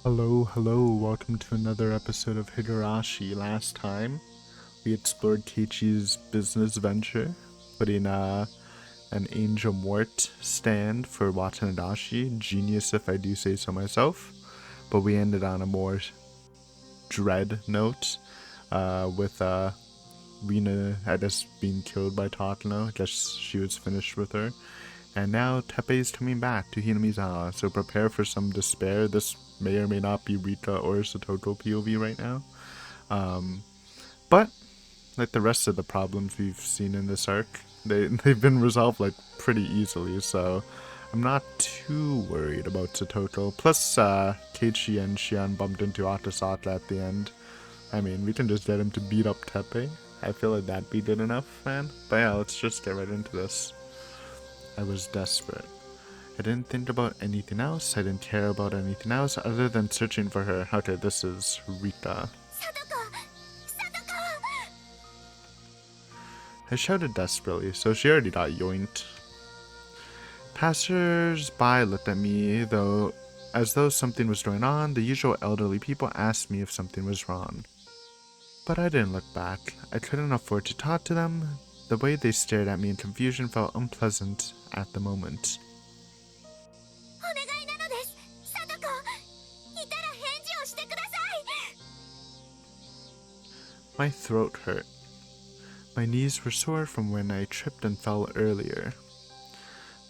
Hello, welcome to another episode of Higurashi. Last time, we explored Keiichi's business venture, putting an angel mort stand for Watanabe. Genius if I do say so myself. But we ended on a more dread note, with Rina, I guess, being killed by Tatano. I guess she was finished with her. And now Teppei is coming back to Hinamizawa, so prepare for some despair. This may or may not be Rika or Satoto POV right now. But, like the rest of the problems we've seen in this arc, they've been resolved like pretty easily, so I'm not too worried about Satoto. Plus, Keiichi and Shion bumped into Atasaka at the end. I mean, we can just get him to beat up Teppei. I feel like that'd be good enough, man. But yeah, let's just get right into this. I was desperate. I didn't think about anything else. I didn't care about anything else other than searching for her. Okay, this is Rika. I shouted desperately, so she already got yoinked. Passers-by looked at me, though, as though something was going on. The usual elderly people asked me if something was wrong. But I didn't look back. I couldn't afford to talk to them. The way they stared at me in confusion felt unpleasant at the moment. My throat hurt. My knees were sore from when I tripped and fell earlier.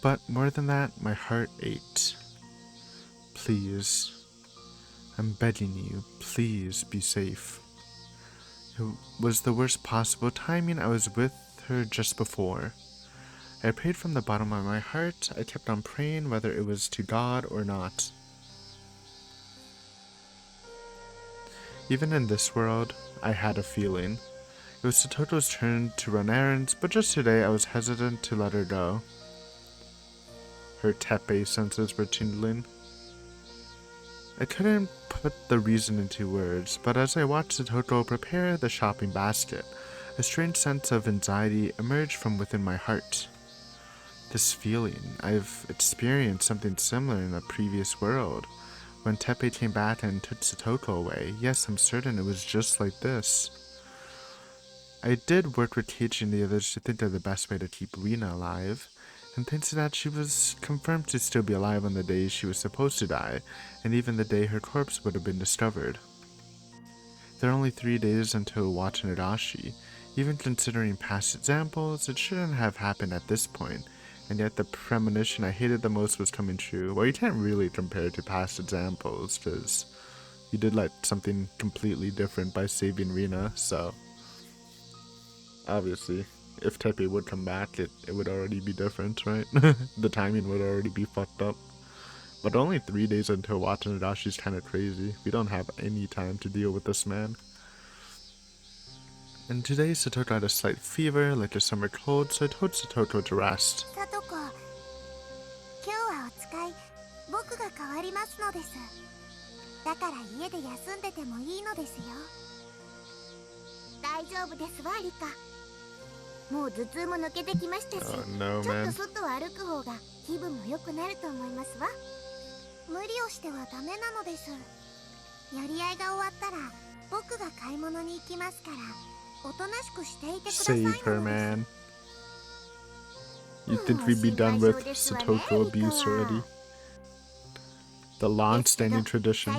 But more than that, my heart ached. Please. I'm begging you, please be safe. It was the worst possible timing. I was with her just before. I prayed from the bottom of my heart. I kept on praying whether it was to God or not. Even in this world, I had a feeling. It was Satoto's turn to run errands, but just today I was hesitant to let her go. Her Teppei senses were tingling. I couldn't put the reason into words, but as I watched Satoto prepare the shopping basket, a strange sense of anxiety emerged from within my heart. This feeling, I've experienced something similar in a previous world. When Teppei came back and took Satoto away, yes, I'm certain it was just like this. I did work with Keiichi and the others to think of the best way to keep Rina alive, and thanks to that she was confirmed to still be alive on the day she was supposed to die, and even the day her corpse would have been discovered. There are only 3 days until Watanabe. Even considering past examples, it shouldn't have happened at this point, and yet the premonition I hated the most was coming true. Well, you can't really compare it to past examples, because you did like something completely different by saving Rina, so obviously, if Teppei would come back, it would already be different, right? The timing would already be fucked up. But only 3 days until Watanadashi is kind of crazy. We don't have any time to deal with this man. And today, Satoto had a slight fever, like a summer cold, so I told Satoto to rest. Oh no, man. Save her, man. You'd think we'd be done with Satoto abuse already. The long-standing tradition.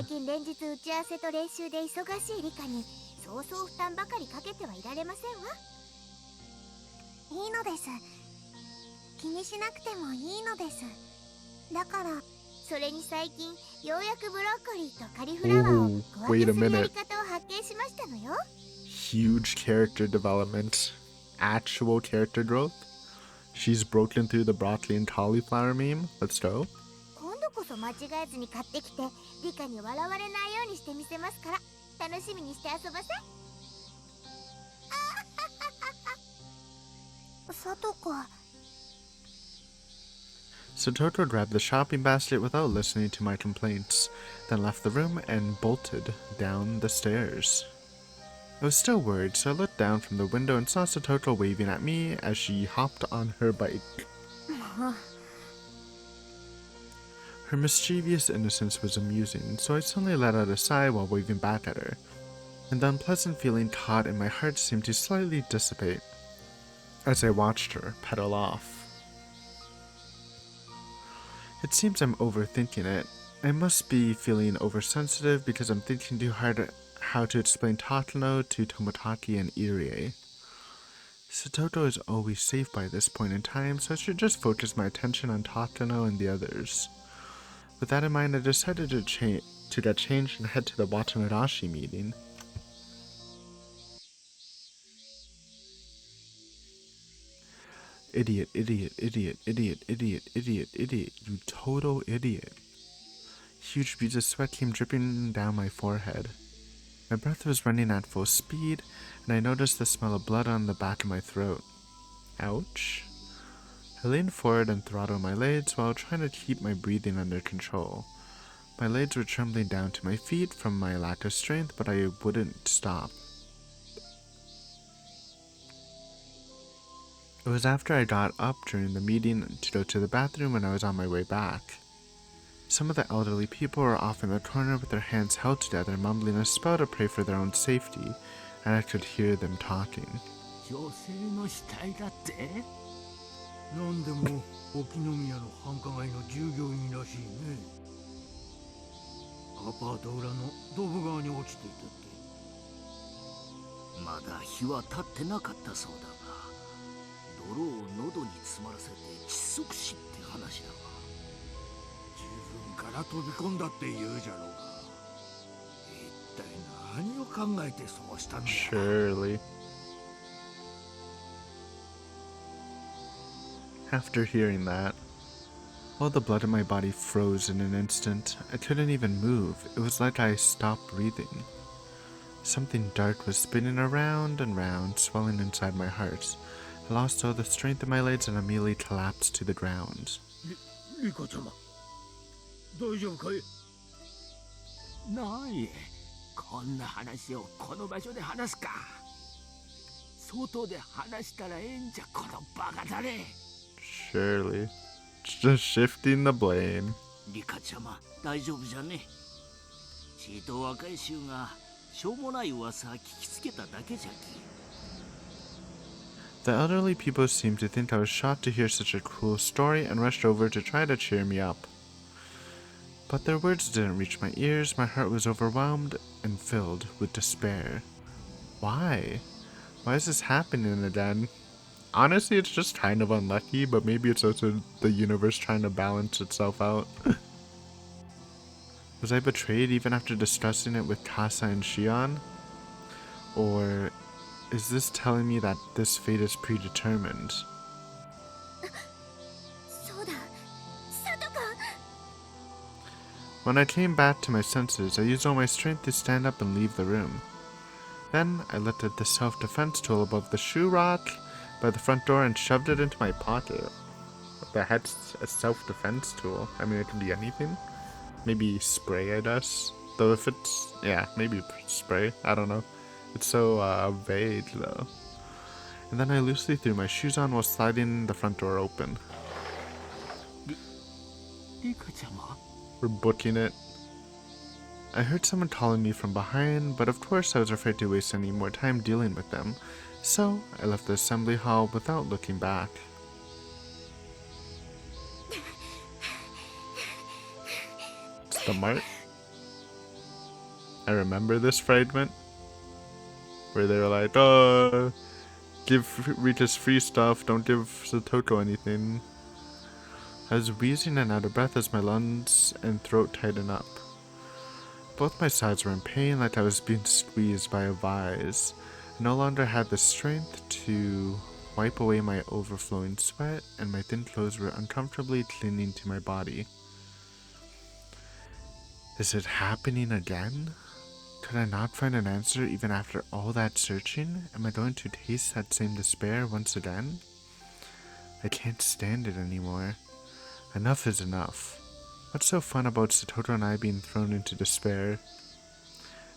Ooh, wait a minute. Huge character development. Actual character growth. She's broken through the broccoli and cauliflower meme. Let's go. Satoto grabbed the shopping basket without listening to my complaints, then left the room and bolted down the stairs. I was still worried, so I looked down from the window and saw Satoto waving at me as she hopped on her bike. Her mischievous innocence was amusing, so I suddenly let out a sigh while waving back at her, and the unpleasant feeling caught in my heart seemed to slightly dissipate as I watched her pedal off. It seems I'm overthinking it. I must be feeling oversensitive because I'm thinking too hard how to explain Tatano to Tomotaki and Irie. Satoto is always safe by this point in time, so I should just focus my attention on Tatano and the others. With that in mind, I decided to get changed and head to the Watanashi meeting. Idiot, idiot, idiot, idiot, idiot, idiot, idiot, you total idiot. Huge beads of sweat came dripping down my forehead. My breath was running at full speed, and I noticed the smell of blood on the back of my throat. Ouch. I leaned forward and throttled my legs while trying to keep my breathing under control. My legs were trembling down to my feet from my lack of strength, but I wouldn't stop. It was after I got up during the meeting to go to the bathroom when I was on my way back. Some of the elderly people were off in the corner with their hands held together, mumbling a spell to pray for their own safety, and I could hear them talking. 女性の死体だって？なんでも沖宮の繁華街の従業員らしいね。アパート裏のドブ川に落ちていたって。まだ日は経ってなかったそうだが、泥を喉に詰まらせて窒息死って話だわ。自分から飛び込んだって言うじゃろうが。一体何を考えてそうしたんだ。Surely. After hearing that, all the blood in my body froze in an instant. I couldn't even move. It was like I stopped breathing. Something dark was spinning around and round, swelling inside my heart. I lost all the strength in my legs and immediately collapsed to the ground. リカちゃま、大丈夫かい？ない。こんな話をこの場所で話すか。外で話したらええんじゃ、このバカだね。Surely. Just shifting the blame. リカちゃま、大丈夫じゃね。ちいと若い衆がしょうもない噂聞きつけただけじゃき。The elderly people seemed to think I was shocked to hear such a cruel story and rushed over to try to cheer me up. But their words didn't reach my ears. My heart was overwhelmed and filled with despair. Why? Why is this happening again? Honestly, it's just kind of unlucky, but maybe it's also the universe trying to balance itself out. Was I betrayed even after discussing it with Kasa and Shion? Or is this telling me that this fate is predetermined? When I came back to my senses, I used all my strength to stand up and leave the room. Then I lifted the self-defense tool above the shoe rack by the front door and shoved it into my pocket. What the heck's a self-defense tool? I mean, it can be anything. Maybe spray, I guess. Though if it's, yeah, maybe spray. I don't know. It's so vague though. And then I loosely threw my shoes on while sliding the front door open. We're booking it. I heard someone calling me from behind, but of course I was afraid to waste any more time dealing with them, so I left the assembly hall without looking back. It's the mart. I remember this fragment where they were like, "Oh, give Rita's free stuff, don't give Satoko anything." I was wheezing and out of breath as my lungs and throat tightened up. Both my sides were in pain, like I was being squeezed by a vise. I no longer had the strength to wipe away my overflowing sweat, and my thin clothes were uncomfortably clinging to my body. Is it happening again? Could I not find an answer even after all that searching? Am I going to taste that same despair once again? I can't stand it anymore. Enough is enough. What's so fun about Satoto and I being thrown into despair?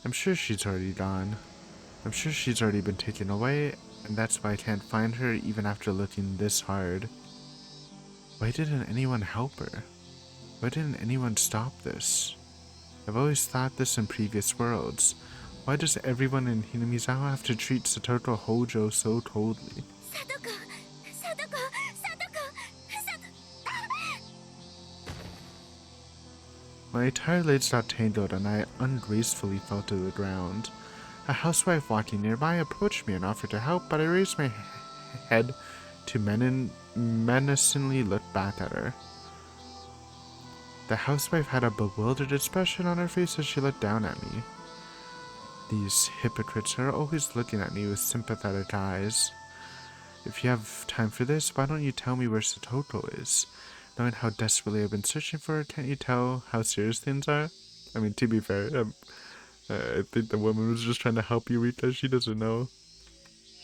I'm sure she's already gone. I'm sure she's already been taken away, and that's why I can't find her even after looking this hard. Why didn't anyone help her? Why didn't anyone stop this? I've always thought this in previous worlds. Why does everyone in Hinamizawa have to treat Satoto Hojo so coldly? My entire legs got tangled and I ungracefully fell to the ground. A housewife walking nearby approached me and offered to help, but I raised my head to menacingly look back at her. The housewife had a bewildered expression on her face as she looked down at me. These hypocrites are always looking at me with sympathetic eyes. If you have time for this, why don't you tell me where Satoto is? Knowing how desperately I've been searching for her, can't you tell how serious things are? I mean, to be fair, I think the woman was just trying to help Eureka. She doesn't know.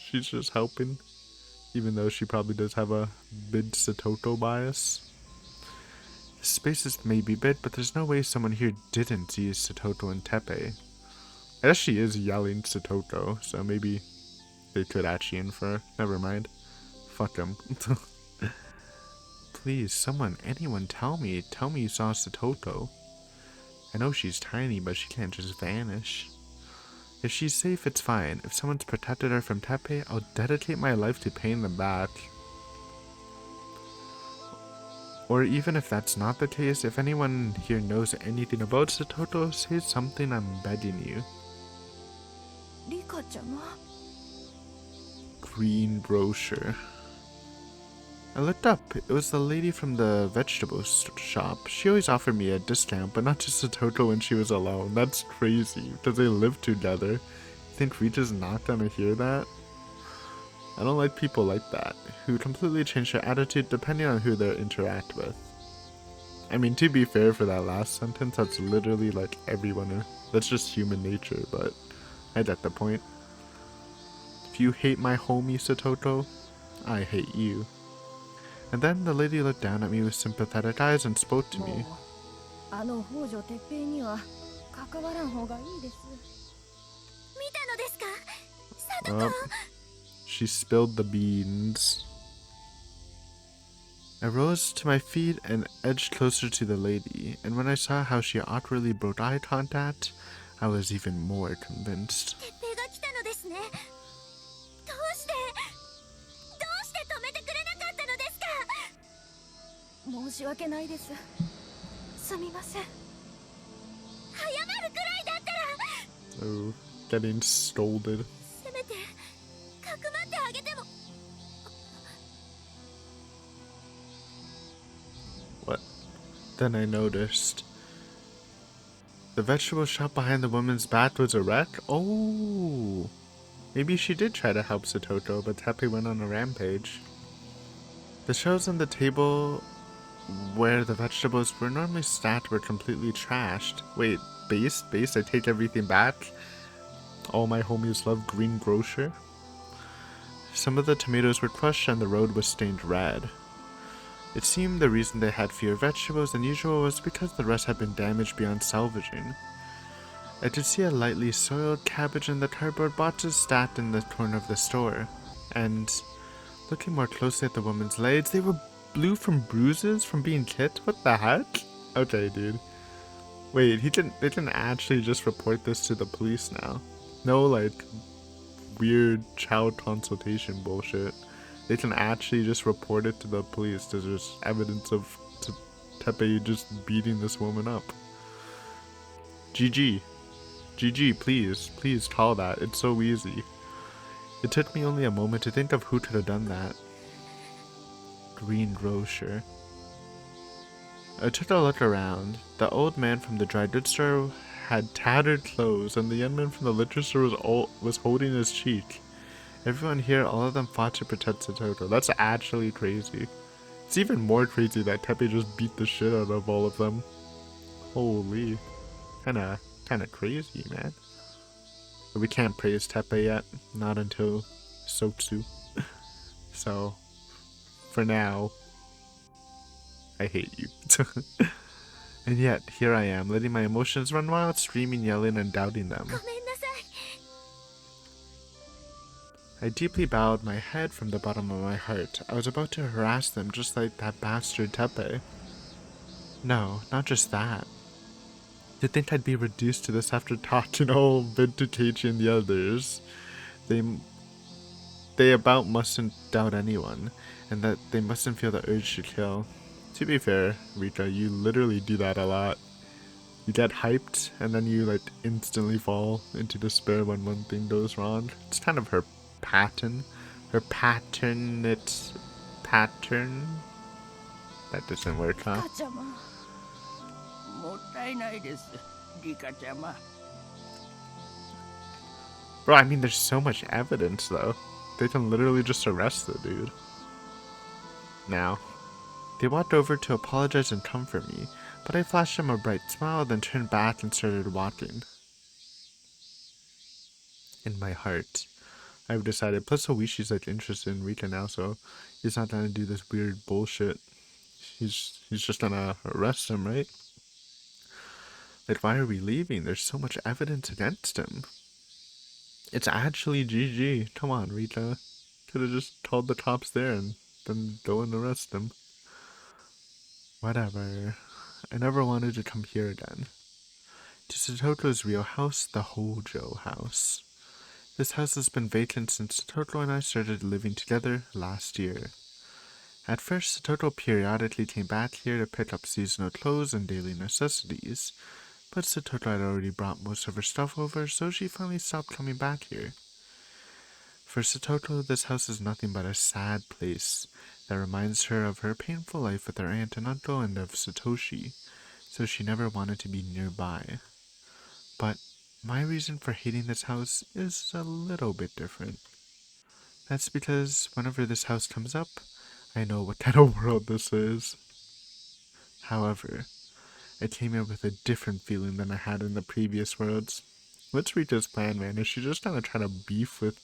She's just helping. Even though she probably does have a big Satoto bias. The spaces may be big, but there's no way someone here didn't see Satoto and Teppei. I guess she is yelling Satoto, so maybe they could actually infer. Never mind. Fuck them. Please, someone, anyone, tell me you saw Satoto. I know she's tiny, but she can't just vanish. If she's safe, it's fine. If someone's protected her from Teppei, I'll dedicate my life to paying them back. Or even if that's not the case, if anyone here knows anything about Satoto, say something, I'm begging you. Green brochure. I looked up. It was the lady from the vegetable shop. She always offered me a discount, but not to Satoto when she was alone. That's crazy, because they live together. You think Rita's not gonna hear that? I don't like people like that, who completely change their attitude depending on who they interact with. I mean, to be fair for that last sentence, that's literally like everyone. That's just human nature, but I get the point. If you hate my homie Satoto, I hate you. And then the lady looked down at me with sympathetic eyes and spoke to me. Oh, she spilled the beans. I rose to my feet and edged closer to the lady, and when I saw how she awkwardly broke eye contact, I was even more convinced. Oh, getting scolded. What? Then I noticed. The vegetable shop behind the woman's back was a wreck? Oh! Maybe she did try to help Satoto, but Teppei went on a rampage. The shelves on the table where the vegetables were normally stacked were completely trashed. Wait, base? I take everything back? All my homies love green grocer? Some of the tomatoes were crushed and the road was stained red. It seemed the reason they had fewer vegetables than usual was because the rest had been damaged beyond salvaging. I could see a lightly soiled cabbage in the cardboard boxes stacked in the corner of the store, and looking more closely at the woman's legs, they were blue from bruises from being kicked? What the heck? Okay, dude. Wait, they didn't actually just report this to the police now. No, like, weird child consultation bullshit. They can actually just report it to the police. There's just evidence of Teppei just beating this woman up. GG, please call that. It's so easy. It took me only a moment to think of who could have done that. Green grocer. I took a look around. The old man from the dry goods store had tattered clothes, and the young man from the liquor store was holding his cheek. Everyone here, all of them fought to protect Satoto. That's actually crazy. It's even more crazy that Teppei just beat the shit out of all of them. Holy. Kinda crazy, man. But we can't praise Teppei yet. Not until Sotsu. So, for now, I hate you. And yet, here I am, letting my emotions run wild, screaming, yelling, and doubting them. I deeply bowed my head from the bottom of my heart. I was about to harass them just like that bastard Teppei. No, not just that. To think I'd be reduced to this after talking all vindicating the others. They they about mustn't doubt anyone, and that they mustn't feel the urge to kill. To be fair, Rika, you literally do that a lot. You get hyped, and then you like instantly fall into despair when one thing goes wrong. It's kind of her pattern. Her pattern, it's pattern. That doesn't work, リ huh? カちゃま、もったいないです、リカちゃま。Bro, I mean, there's so much evidence, though. They can literally just arrest the dude. Now, they walked over to apologize and comfort me, but I flashed them a bright smile, then turned back and started walking. In my heart, I've decided, plus Oishi's like interested in Rika now, so he's not gonna do this weird bullshit. He's just gonna arrest him, right? Like, why are we leaving? There's so much evidence against him. It's actually GG. Come on, Rika. Could have just told the cops there and then go and arrest him. Whatever. I never wanted to come here again. To Satoko's real house, the Hojo house. This house has been vacant since Satoko and I started living together last year. At first, Satoko periodically came back here to pick up seasonal clothes and daily necessities, but Satoko had already brought most of her stuff over, so she finally stopped coming back here. For Satoko, this house is nothing but a sad place that reminds her of her painful life with her aunt and uncle and of Satoshi, so she never wanted to be nearby. But my reason for hating this house is a little bit different. That's because whenever this house comes up, I know what kind of world this is. However, I came in with a different feeling than I had in the previous worlds. What's Rita's plan, man? Is she just gonna try to beef with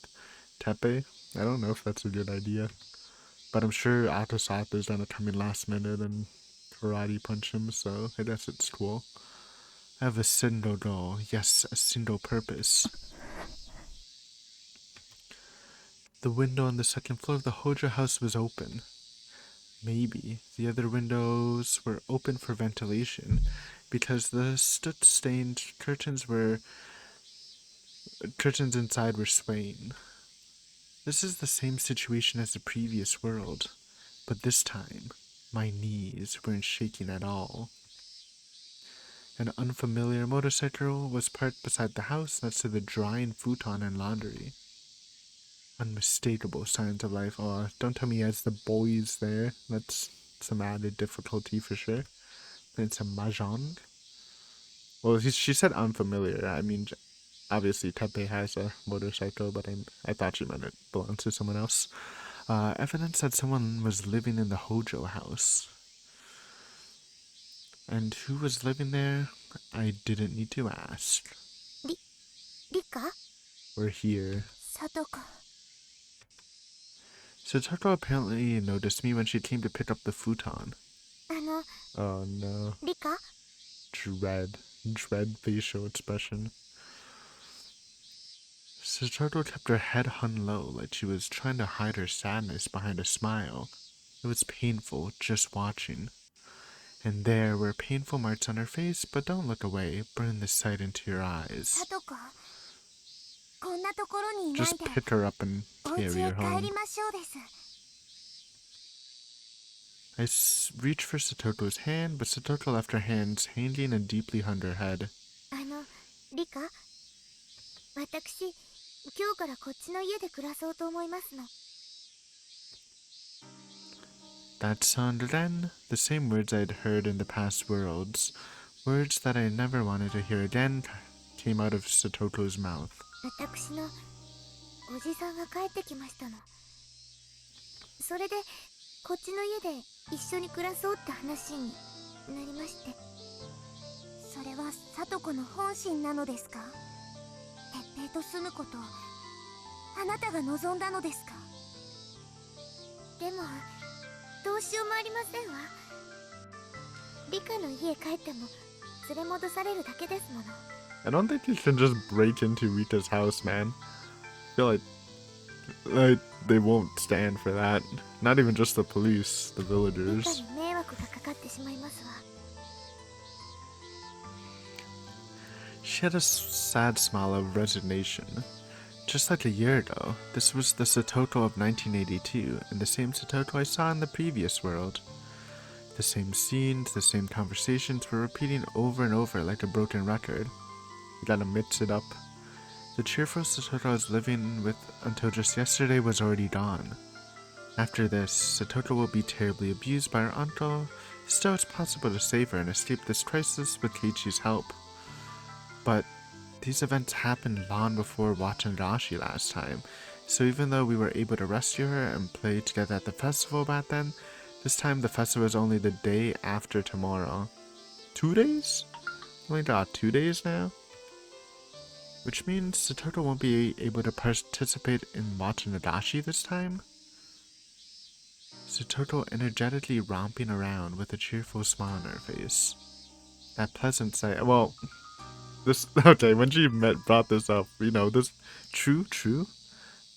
Tepe? I don't know if that's a good idea. But I'm sure Atosato's gonna come in last minute and karate punch him, so I guess it's cool. I have a single goal, yes, a single purpose. The window on the second floor of the Hojo house was open. Maybe the other windows were open for ventilation because the soot-stained curtains inside were swaying. This is the same situation as the previous world, but this time my knees weren't shaking at all. An unfamiliar motorcycle was parked beside the house next to the drying futon and laundry. Unmistakable signs of life. Oh, don't tell me he has the boys there. That's some added difficulty for sure. Then some mahjong. Well, she said unfamiliar. I mean, obviously Tepe has a motorcycle, but I thought she meant it belongs to someone else. Evidence that someone was living in the Hojo house. And who was living there? I didn't need to ask. Rika? We're here. Satoko. Satoko apparently noticed me when she came to pick up the futon. Oh no. Rika? Dread facial expression. Satoko kept her head hung low, like she was trying to hide her sadness behind a smile. It was painful just watching. And there were painful marks on her face, but don't look away. Burn the sight into your eyes. Satoko. こんなところにいない Just で pick her up and お carry 家へ her 帰 home. りましょうです。I reached for Satoko's hand, but Satoko left her hands hanging and deeply hung her head. リカ、私、今日からこっちの家で暮らそうと思いますの。That sound then, the same words I'd heard in the past worlds, words that I never wanted to hear again, came out of Satoko's mouth. 私のおじさんが帰ってきましたの。それでこっちの家で一緒に暮らそうって話になりまして。それは聡子の本心なのですか？鉄平と住むことをあなたが望んだのですか？でもどうしようもありませんわ。リカの家帰っても連れ戻されるだけですもの。I don't think you can just break into Rita's house, man. I feel like they won't stand for that. Not even just the police, the リカ villagers. に迷惑がかかってしまいますわ。She had a sad smile of resignation. Just like a year ago, this was the Satoto of 1982, and the same Satoto I saw in the previous world. The same scenes, the same conversations were repeating over and over like a broken record. You gotta mix it up. The cheerful Satoto I was living with until just yesterday was already gone. After this, Satoto will be terribly abused by her uncle. Still, it's possible to save her and escape this crisis with Keiichi's help. But these events happened long before watching Higurashi last time, so even though we were able to rescue her and play together at the festival back then, this time the festival is only the day after tomorrow. 2 days? Only got 2 days now? Which means Satoto won't be able to participate in watching Higurashi this time? Satoto energetically romping around with a cheerful smile on her face. That pleasant sight. Well, okay, when she brought this up, this true.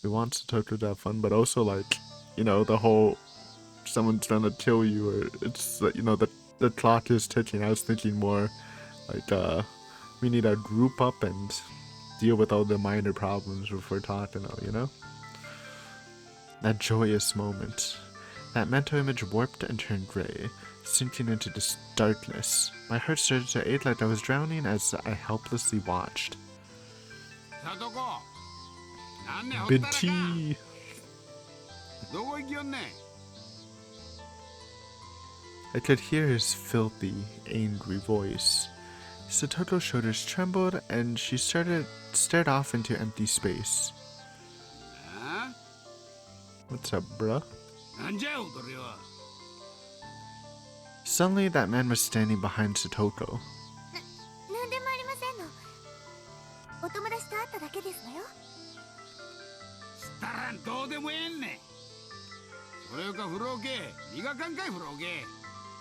We want Satoto to have fun, but also like, the whole someone's trying to kill you, or it's the clock is ticking. I was thinking more like we need to group up and deal with all the minor problems before talking. That joyous moment. That mental image warped and turned gray, sinking into this darkness. My heart started to ache like I was drowning as I helplessly watched. Big T! I could hear his filthy, angry voice. Satoto's shoulders trembled and she stared off into empty space. What's up, bruh? Suddenly, that man was standing behind Satoto.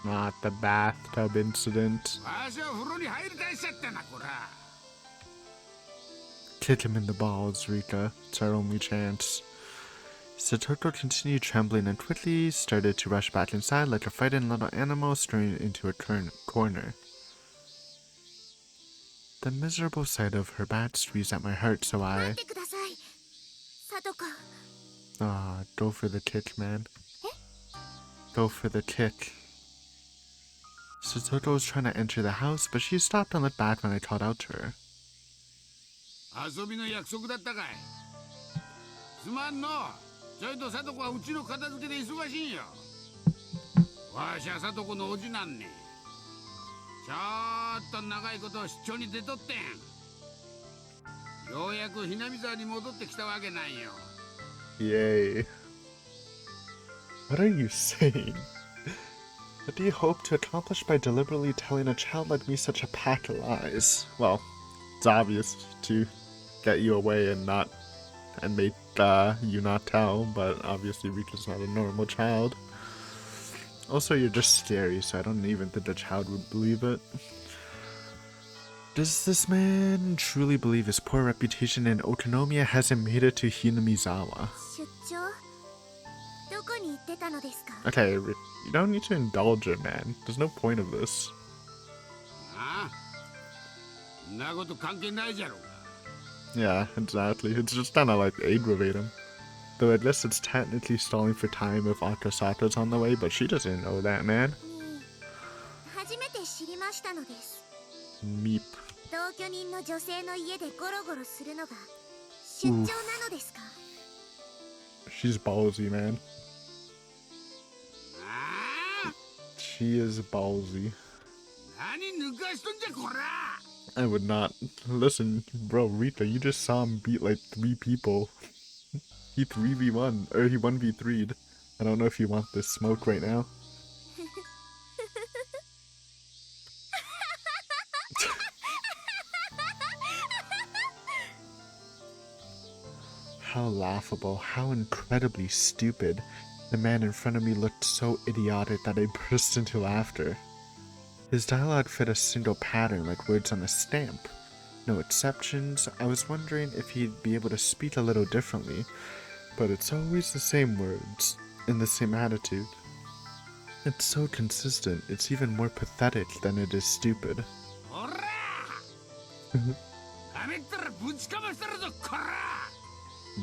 Not the bathtub incident. Kick him in the balls, Rika. It's our only chance. Satoto continued trembling and quickly started to rush back inside like a frightened little animal straying into a corner. The miserable sight of her bat squeezed at my heart, so I... go for the kick, man. Go for the kick. Satoto was trying to enter the house, but she stopped and looked back when I called out to her. Yay. What are you saying? What do you hope to accomplish by deliberately telling a child like me such a pack of lies? Well, it's obvious to get you away and make you not tell, but obviously Rika's not a normal child. Also, you're just scary, so I don't even think a child would believe it. Does this man truly believe his poor reputation in Okonomiya hasn't made it to Hinamizawa? Okay, you don't need to indulge it, man. There's no point of this. Yeah, exactly. It's just kinda like aggravate him. Though I guess it's technically stalling for time if Akasaka's on the way, but she doesn't know that, man. Meep. Oof. She's ballsy, man. She is ballsy. I would not. Listen, bro, Rita, you just saw him beat like 3 people. He 3v1, or he 1v3'd. I don't know if you want this smoke right now. How laughable, how incredibly stupid. The man in front of me looked so idiotic that I burst into laughter. His dialogue fit a single pattern like words on a stamp. No exceptions. I was wondering if he'd be able to speak a little differently, but it's always the same words, in the same attitude. It's so consistent, it's even more pathetic than it is stupid.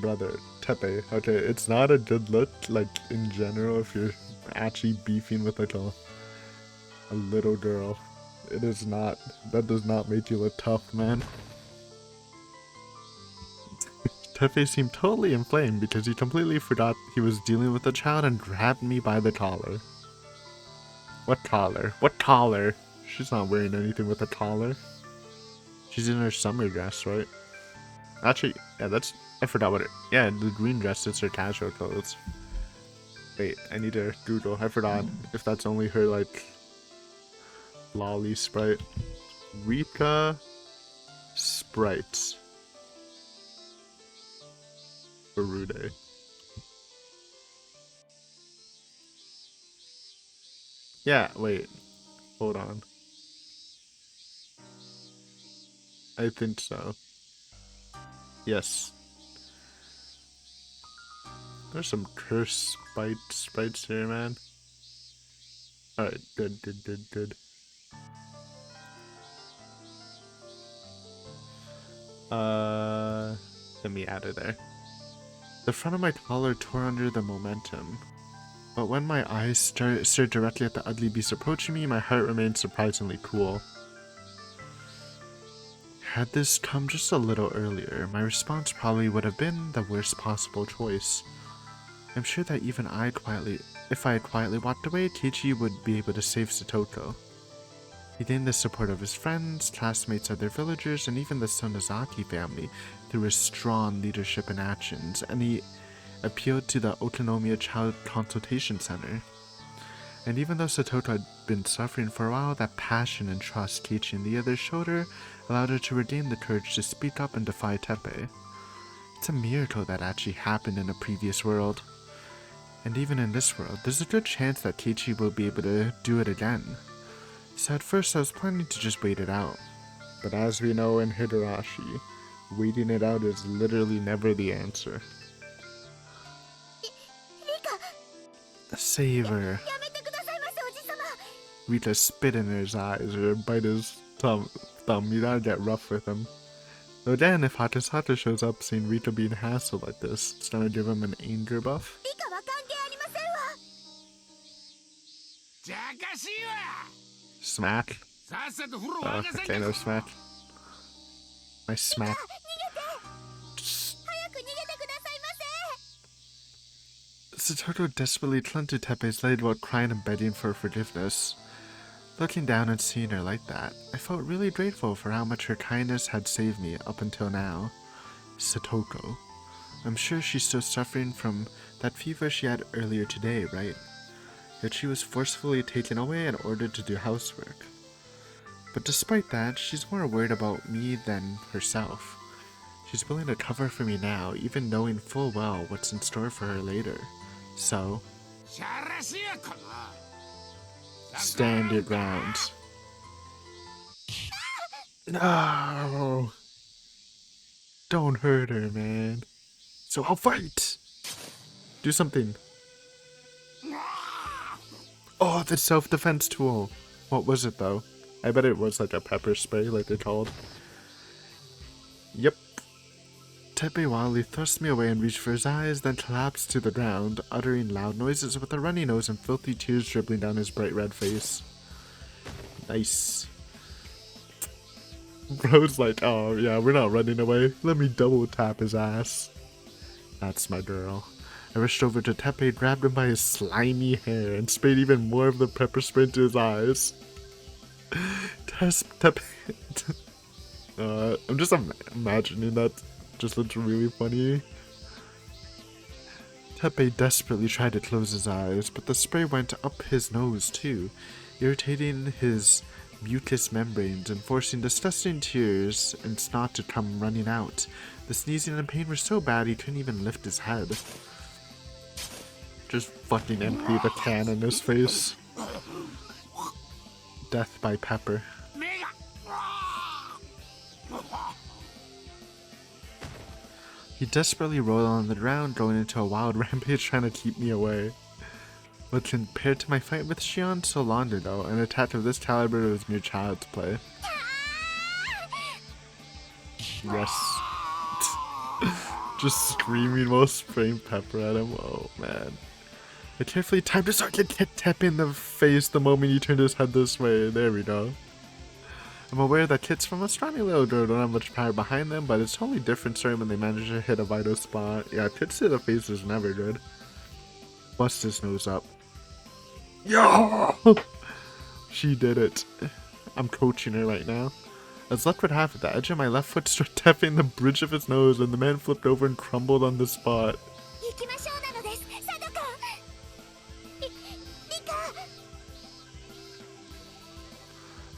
Brother, Tepe, okay, it's not a good look, like, in general, if you're actually beefing with, like, a little girl. It is not. That does not make you look tough, man. Tepe seemed totally inflamed because he completely forgot he was dealing with a child and grabbed me by the collar. What collar? What collar? She's not wearing anything with a collar. She's in her summer dress, right? Actually, yeah, that's... I forgot what it... Yeah, the green dress is her casual clothes. Wait, I need to Google. I forgot if that's only her, like, lolly sprite. Rika sprites. Barude. Yeah, wait. Hold on. I think so. Yes. There's some cursed sprites here, man. Alright, good. Let me add it there. The front of my collar tore under the momentum. But when my eyes stared directly at the ugly beast approaching me, my heart remained surprisingly cool. Had this come just a little earlier, my response probably would have been the worst possible choice. I'm sure that even if I had quietly walked away, Kiichi would be able to save Satoko. He gained the support of his friends, classmates, other villagers, and even the Sonozaki family through his strong leadership and actions, and he appealed to the Otonomiya Child Consultation Center. And even though Satoko had been suffering for a while, that passion and trust Kiichi and the others showed her allowed her to regain the courage to speak up and defy Tepe. It's a miracle that actually happened in a previous world. And even in this world, there's a good chance that Kiichi will be able to do it again. So at first I was planning to just wait it out. But as we know in Higurashi, waiting it out is literally never the answer. Save her. Rita spit in his eyes or bite his thumb. You gotta get rough with him. Though then, if Hatasata shows up seeing Rita being hassled like this, it's gonna give him an anger buff. Smack. Oh, okay, no smack. My smack. Satoko desperately clung to Tepe's leg while crying and begging for forgiveness. Looking down and seeing her like that, I felt really grateful for how much her kindness had saved me up until now. Satoko. I'm sure she's still suffering from that fever she had earlier today, right? Yet she was forcefully taken away and ordered to do housework. But despite that, she's more worried about me than herself. She's willing to cover for me now, even knowing full well what's in store for her later. So... stand your ground. No! Don't hurt her, man. So I'll fight! Do something. Oh, the self-defense tool. What was it, though? I bet it was like a pepper spray, like they're called. Yep. Tepe wildly thrust me away and reached for his eyes, then collapsed to the ground, uttering loud noises with a runny nose and filthy tears dribbling down his bright red face. Nice. Bro's like, oh yeah, we're not running away. Let me double tap his ass. That's my girl. I rushed over to Tepe, grabbed him by his slimy hair, and sprayed even more of the pepper spray into his eyes. Tepe... I'm just imagining that. Just looks really funny. Tepe desperately tried to close his eyes, but the spray went up his nose too, irritating his mucous membranes and forcing disgusting tears and snot to come running out. The sneezing and pain were so bad he couldn't even lift his head. Just fucking empty the can in his face. Death by pepper. He desperately rolled on the ground, going into a wild rampage trying to keep me away. But compared to my fight with Shion so long ago, an attack of this caliber was mere child's play. Yes. Just screaming while spraying pepper at him. Oh man. I carefully timed his get Kit in the face the moment he turned his head this way. There we go. I'm aware that Kit's from a scrawny little girl, don't have much power behind them, but it's totally different story when they manage to hit a vital spot. Yeah, Kit's to the face is never good. Bust his nose up. Yo! She did it. I'm coaching her right now. As luck would have it, the edge of my left foot struck tapping the bridge of his nose, and the man flipped over and crumbled on the spot.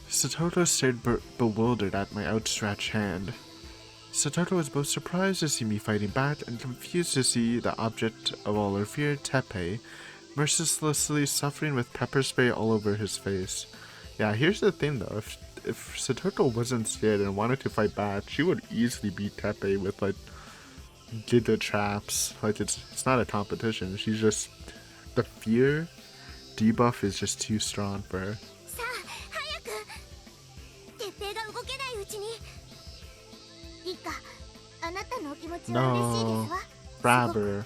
Satoto stared bewildered at my outstretched hand. Satoto was both surprised to see me fighting back and confused to see the object of all her fear, Teppei, mercilessly suffering with pepper spray all over his face. Yeah, here's the thing though, if Satoto wasn't scared and wanted to fight back, she would easily beat Teppei with like giga traps. Like it's not a competition, she's just, the fear debuff is just too strong for her. No, grab her.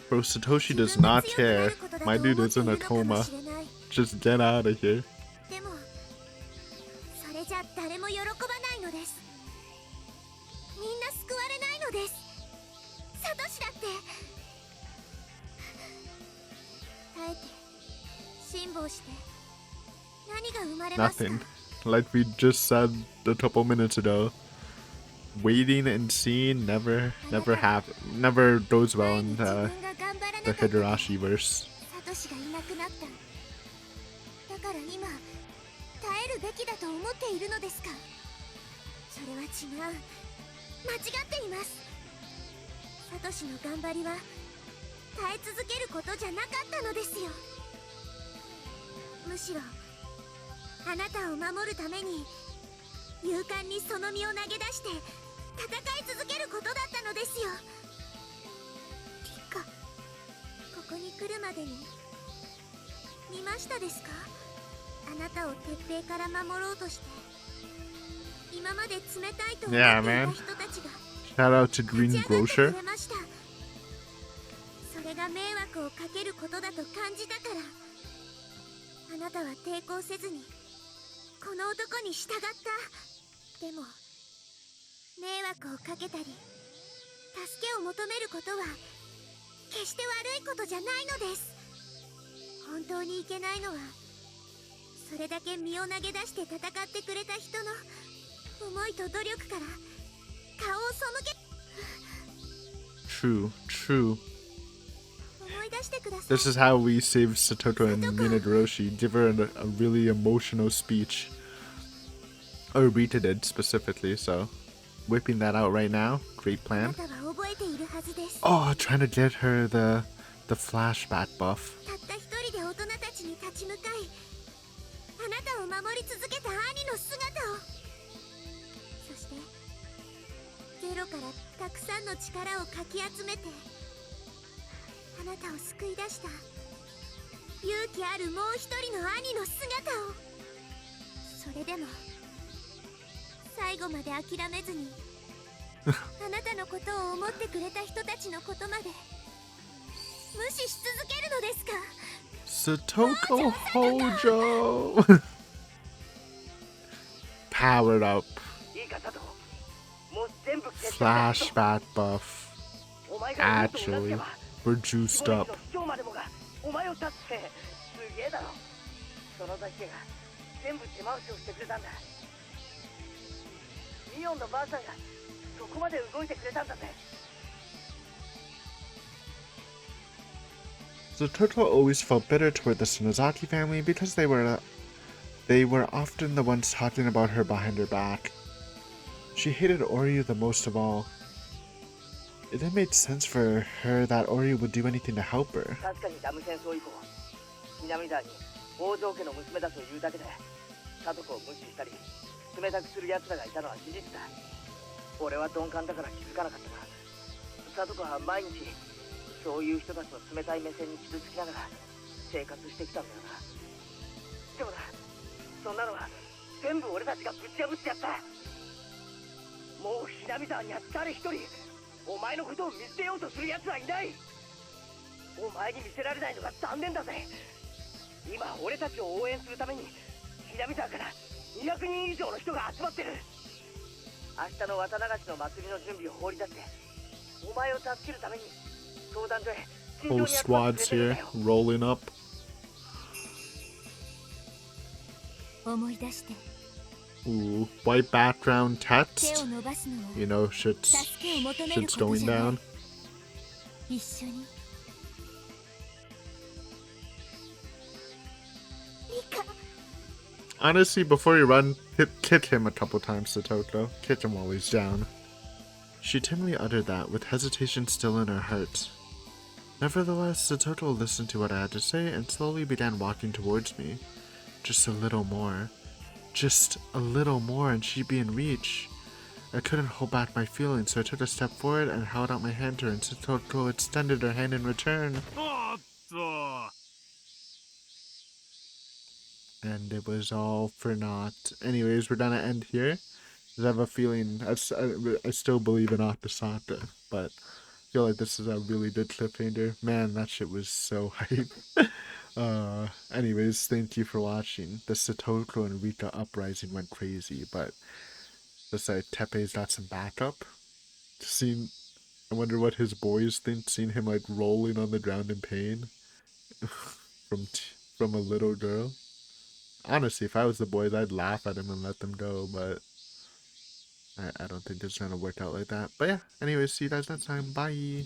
Bro, Satoshi does not care. My dude is in a coma. Just get out of here. Nothing. Like we just said a couple minutes ago. Waiting and seeing never goes well in the Higurashi verse. Yeah, man. Shout out to Green Grocer. True. This is how we save Satoto and Minagiroshi. Give her a really emotional speech. Or Rita did specifically, so whipping that out right now. Great plan. Oh, trying to get her the flashback buff. Satoko Hojo! Powered up. Flashback buff. Actually, we're juiced up. Satoto always felt bitter toward the Tsunazaki family because they were often the ones talking about her behind her back. She hated Oryu the most of all. It then made sense for her that Oryu would do anything to help her. 生活してきたんだよな。でもな、そんなのは全部俺たちがぶち破ってやった。もうひなみ沢には誰一人お前のことを見捨てようとする奴はいない。お前に見せられないのが残念だぜ。今俺たちを応援するためにひなみ沢から200人以上の人が集まってる。明日の綿流しの祭りの準備を放り出してお前を助けるために相談所へ慎重 Whole に集まって squads くれてるん here だよ。 rolling up. 思い出して Ooh, white background 手 text. を伸ばすのは You know, shit's 助けを求める shit's こと going じゃない down. 一緒にリカ Honestly, before you run, kick him a couple times, Satoko. Kick him while he's down. She timidly uttered that, with hesitation still in her heart. Nevertheless, Satoko listened to what I had to say and slowly began walking towards me. Just a little more. Just a little more and she'd be in reach. I couldn't hold back my feelings, so I took a step forward and held out my hand to her, and Satoko extended her hand in return. And it was all for naught. Anyways, we're gonna end here. 'Cause I have a feeling, I still believe in Akasaka, but I feel like this is a really good cliffhanger. Man, that shit was so hype. Anyways, thank you for watching. The Satoko and Rika uprising went crazy, but looks like Tepe's got some backup. I wonder what his boys think, seeing him like rolling on the ground in pain from a little girl. Honestly, if I was the boys, I'd laugh at him and let them go, but I don't think it's gonna work out like that. But yeah, anyways, see you guys next time. Bye.